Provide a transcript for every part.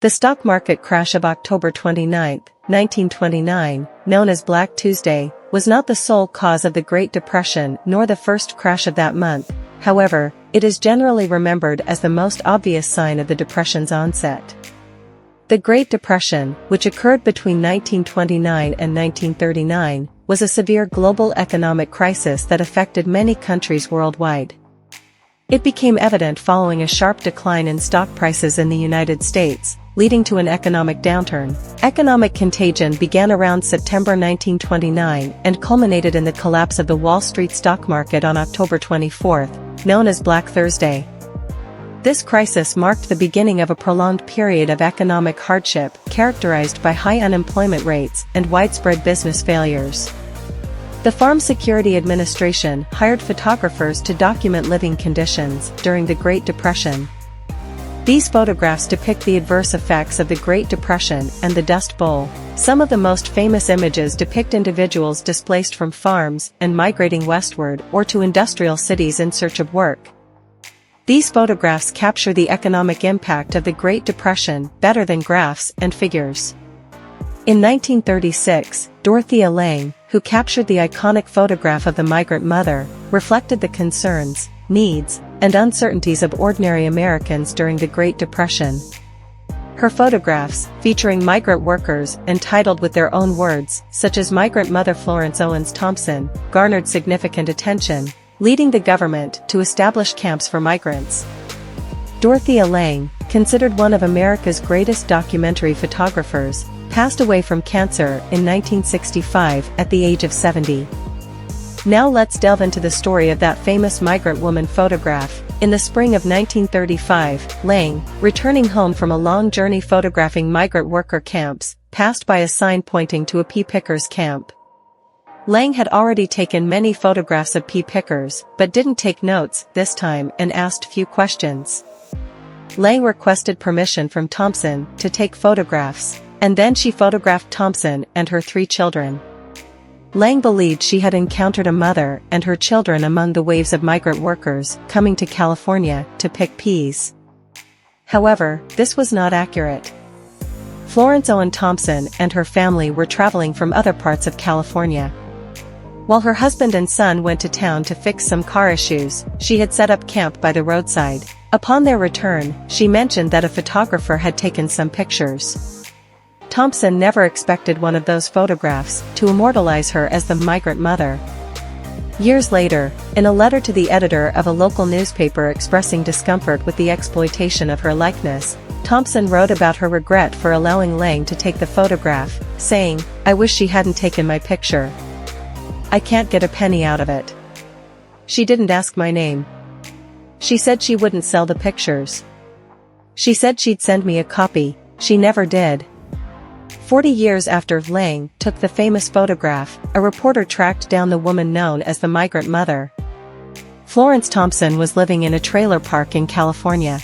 The stock market crash of October 29, 1929, known as Black Tuesday, was not the sole cause of the Great Depression nor the first crash of that month. However, it is generally remembered as the most obvious sign of the Depression's onset. The Great Depression, which occurred between 1929 and 1939, was a severe global economic crisis that affected many countries worldwide. It became evident following a sharp decline in stock prices in the United States, leading to an economic downturn. Economic contagion began around September 1929 and culminated in the collapse of the Wall Street stock market on October 24, known as Black Thursday. This crisis marked the beginning of a prolonged period of economic hardship characterized by high unemployment rates and widespread business failures. The Farm Security Administration hired photographers to document living conditions during the Great Depression. These photographs depict the adverse effects of the Great Depression and the Dust Bowl. Some of the most famous images depict individuals displaced from farms and migrating westward or to industrial cities in search of work. These photographs capture the economic impact of the Great Depression better than graphs and figures. In 1936, Dorothea Lange, who captured the iconic photograph of the Migrant Mother, reflected the concerns, needs, and uncertainties of ordinary Americans during the Great Depression. Her photographs, featuring migrant workers and titled with their own words, such as Migrant Mother Florence Thompson, garnered significant attention, leading the government to establish camps for migrants. Dorothea Lange, considered one of America's greatest documentary photographers, passed away from cancer in 1965 at the age of 70. Now let's delve into the story of that famous migrant woman photograph. In the spring of 1935, Lange, returning home from a long journey photographing migrant worker camps, passed by a sign pointing to a pea pickers camp. Lange had already taken many photographs of pea pickers, but didn't take notes this time and asked few questions. Lange requested permission from Thompson to take photographs, and then she photographed Thompson and her 3 children. Lange believed she had encountered a mother and her children among the waves of migrant workers coming to California to pick peas. However, this was not accurate. Florence Thompson and her family were traveling from other parts of California. While her husband and son went to town to fix some car issues, she had set up camp by the roadside. Upon their return, she mentioned that a photographer had taken some pictures. Thompson never expected one of those photographs to immortalize her as the Migrant Mother. Years later, in a letter to the editor of a local newspaper expressing discomfort with the exploitation of her likeness, Thompson wrote about her regret for allowing Lange to take the photograph, saying, "I wish she hadn't taken my picture. I can't get a penny out of it. She didn't ask my name. She said she wouldn't sell the pictures. She said she'd send me a copy, she never did." 40 years after Lange took the famous photograph, a reporter tracked down the woman known as the Migrant Mother. Florence Thompson was living in a trailer park in California.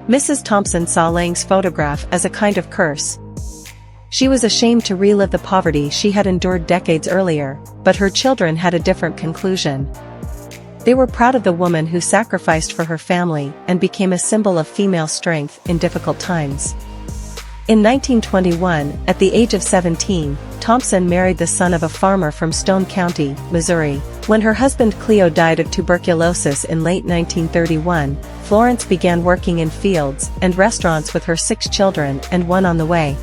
Mrs. Thompson saw Lange's photograph as a kind of curse. She was ashamed to relive the poverty she had endured decades earlier, but her children had a different conclusion. They were proud of the woman who sacrificed for her family and became a symbol of female strength in difficult times. In 1921, at the age of 17, Thompson married the son of a farmer from Stone County, Missouri. When her husband Cleo died of tuberculosis in late 1931, Florence began working in fields and restaurants with her 6 children and one on the way.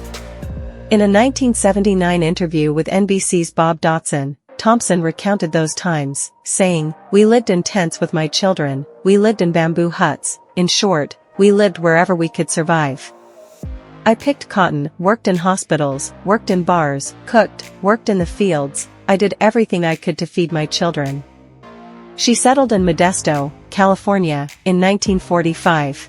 In a 1979 interview with NBC's Bob Dotson, Thompson recounted those times, saying, "We lived in tents with my children, we lived in bamboo huts, in short, we lived wherever we could survive. I picked cotton, worked in hospitals, worked in bars, cooked, worked in the fields, I did everything I could to feed my children." She settled in Modesto, California, in 1945.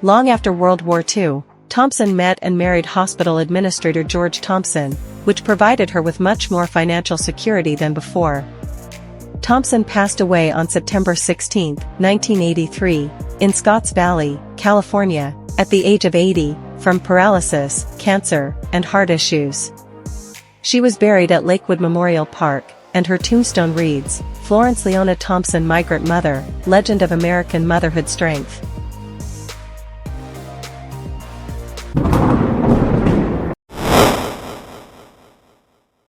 Long after World War II, Thompson met and married hospital administrator George Thompson, which provided her with much more financial security than before. Thompson passed away on September 16, 1983, in Scotts Valley, California, at the age of 80, from paralysis, cancer, and heart issues. She was buried at Lakewood Memorial Park, and her tombstone reads, "Florence Leona Thompson, Migrant Mother, Legend of American Motherhood Strength." Bye.